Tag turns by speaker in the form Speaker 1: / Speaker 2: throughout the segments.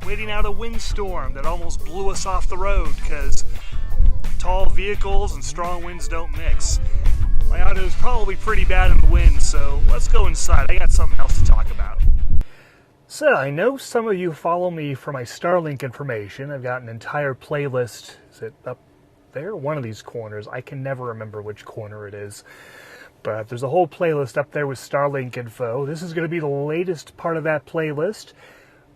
Speaker 1: waiting out a windstorm that almost blew us off the road because tall vehicles and strong winds don't mix. My audio is probably pretty bad in the wind, so let's go inside. I got something else to talk about. So, I know some of you follow me for my Starlink information. I've got an entire playlist. Is it up there? One of these corners. I can never remember which corner it is. But there's a whole playlist up there with Starlink info. This is going to be the latest part of that playlist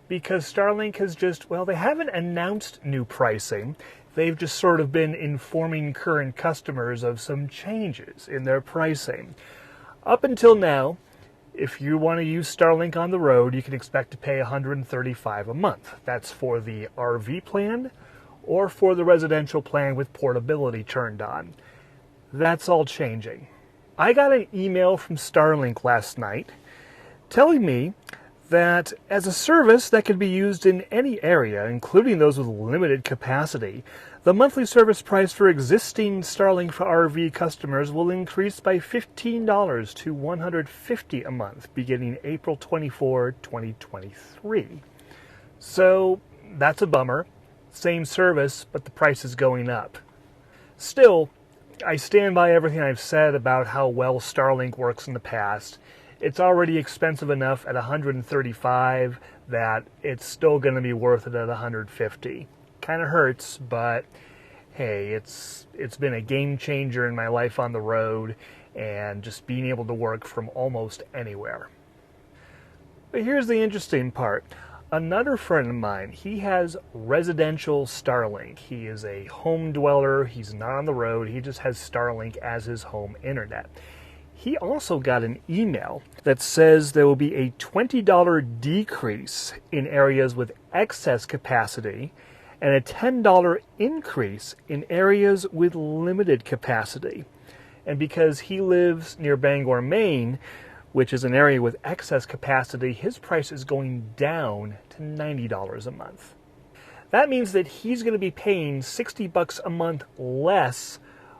Speaker 1: because Starlink has just, well, they haven't announced new pricing. They've just sort of been informing current customers of some changes in their pricing. Up until now, if you want to use Starlink on the road, you can expect to pay $135 a month. That's for the RV plan or for the residential plan with portability turned on. That's all changing. I got an email from Starlink last night telling me that as a service that can be used in any area, including those with limited capacity, the monthly service price for existing Starlink for RV customers will increase by $15 to $150 a month beginning April 24, 2023. So that's a bummer. Same service, but the price is going up. Still, I stand by everything I've said about how well Starlink works in the past. It's already expensive enough at $135 that it's still going to be worth it at $150. Kind of hurts, but hey, it's been a game changer in my life on the road and just being able to work from almost anywhere. But here's the interesting part. Another friend of mine, he has residential Starlink. He is a home dweller. He's not on the road. He just has Starlink as his home internet. He also got an email that says there will be a $20 decrease in areas with excess capacity and a $10 increase in areas with limited capacity. And because he lives near Bangor, Maine, which is an area with excess capacity, his price is going down to $90 a month. That means that he's going to be paying $60 a month less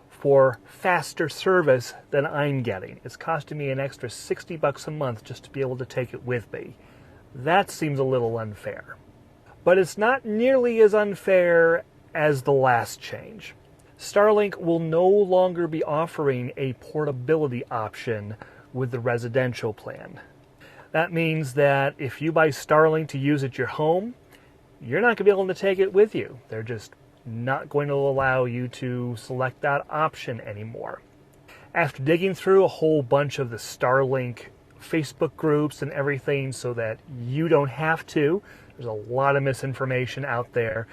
Speaker 1: for faster service than I'm getting. It's costing me an extra $60 a month just to be able to take it with me. That seems a little unfair. But it's not nearly as unfair as the last change. Starlink will no longer be offering a portability option with the residential plan. That means that if you buy Starlink to use at your home, you're not going to be able to take it with you. They're just not going to allow you to select that option anymore. After digging through a whole bunch of the Starlink Facebook groups and everything so that you don't have to, there's a lot of misinformation out there.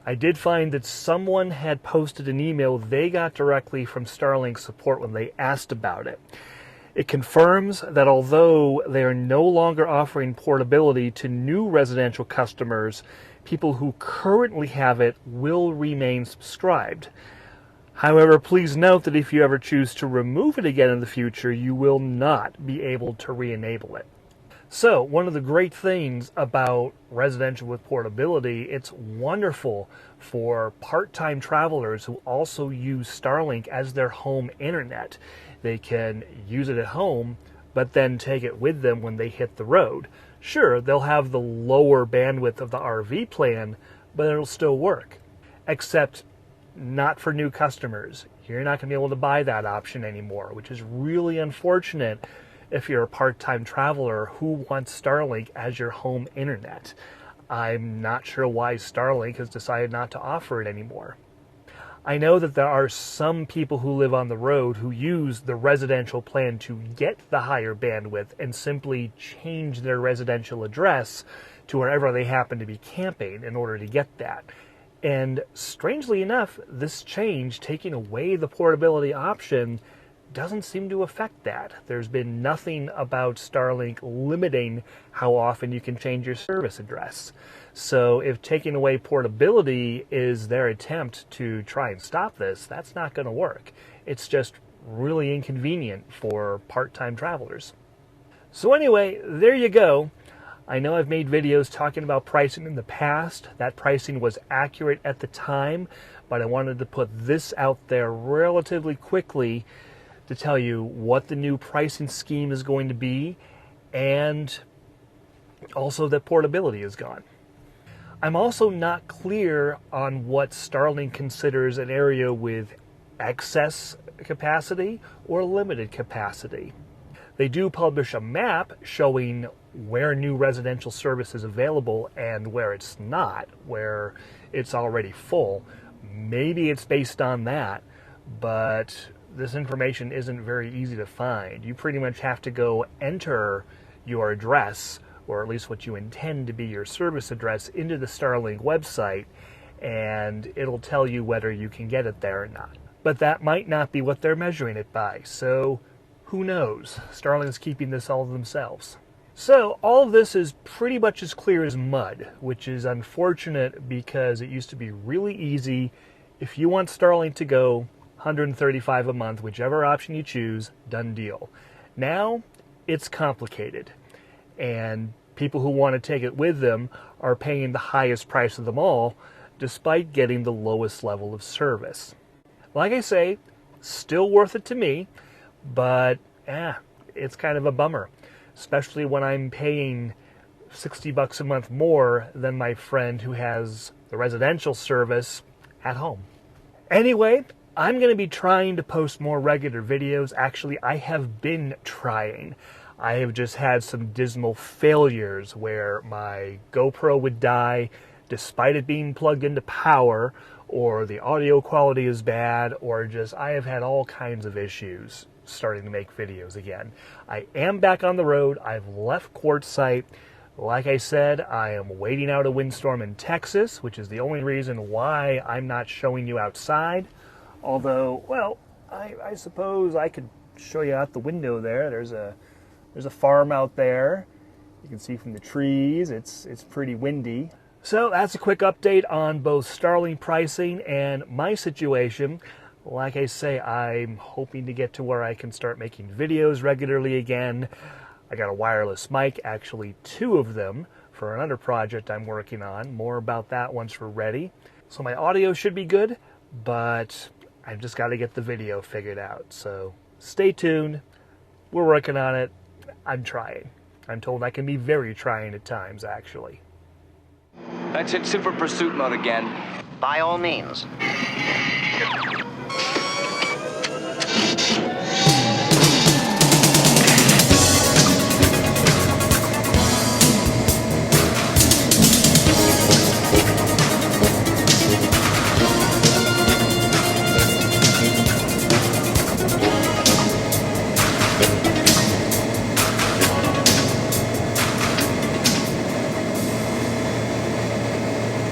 Speaker 1: I did find that someone had posted an email they got directly from Starlink support when they asked about it. It confirms that although they are no longer offering portability to new residential customers, people who currently have it will remain subscribed. However, please note that if you ever choose to remove it again in the future, you will not be able to re-enable it. So, one of the great things about residential with portability, it's wonderful for part-time travelers who also use Starlink as their home internet. They can use it at home, but then take it with them when they hit the road. Sure, they'll have the lower bandwidth of the RV plan, but it'll still work. Except not for new customers. You're not going to be able to buy that option anymore, which is really unfortunate if you're a part-time traveler who wants Starlink as your home internet. I'm not sure why Starlink has decided not to offer it anymore. I know that there are some people who live on the road who use the residential plan to get the higher bandwidth and simply change their residential address to wherever they happen to be camping in order to get that. And strangely enough, this change, taking away the portability option, doesn't seem to affect that. There's been nothing about Starlink limiting how often you can change your service address. So if taking away portability is their attempt to try and stop this, that's not going to work. It's just really inconvenient for part-time travelers. So anyway, there you go. I know I've made videos talking about pricing in the past. That pricing was accurate at the time, but I wanted to put this out there relatively quickly to tell you what the new pricing scheme is going to be, and also that portability is gone. I'm also not clear on what Starlink considers an area with excess capacity or limited capacity. They do publish a map showing where new residential service is available and where it's not, where it's already full. Maybe it's based on that, but this information isn't very easy to find. You pretty much have to go enter your address, or at least what you intend to be your service address, into the Starlink website, and it'll tell you whether you can get it there or not. But that might not be what they're measuring it by, so who knows? Starlink's keeping this all to themselves. So all of this is pretty much as clear as mud, which is unfortunate because it used to be really easy. If you want Starlink to go, $135 a month, whichever option you choose, done deal. Now, it's complicated, and people who want to take it with them are paying the highest price of them all, despite getting the lowest level of service. Like I say, still worth it to me, but it's kind of a bummer, especially when I'm paying $60 a month more than my friend who has the residential service at home. Anyway, I'm going to be trying to post more regular videos. Actually, I have been trying. I have just had some dismal failures where my GoPro would die despite it being plugged into power, or the audio quality is bad, or just I have had all kinds of issues starting to make videos again. I am back on the road. I've left Quartzsite. Like I said, I am waiting out a windstorm in Texas, which is the only reason why I'm not showing you outside. Although, well, I suppose I could show you out the window there. There's a farm out there. You can see from the trees, it's pretty windy. So that's a quick update on both Starlink pricing and my situation. Like I say, I'm hoping to get to where I can start making videos regularly again. I got a wireless mic, actually 2 of them, for another project I'm working on. More about that once we're ready. So my audio should be good, but I've just got to get the video figured out. So stay tuned. We're working on it. I'm trying. I'm told I can be very trying at times, actually.
Speaker 2: Let's hit super pursuit mode again.
Speaker 3: By all means.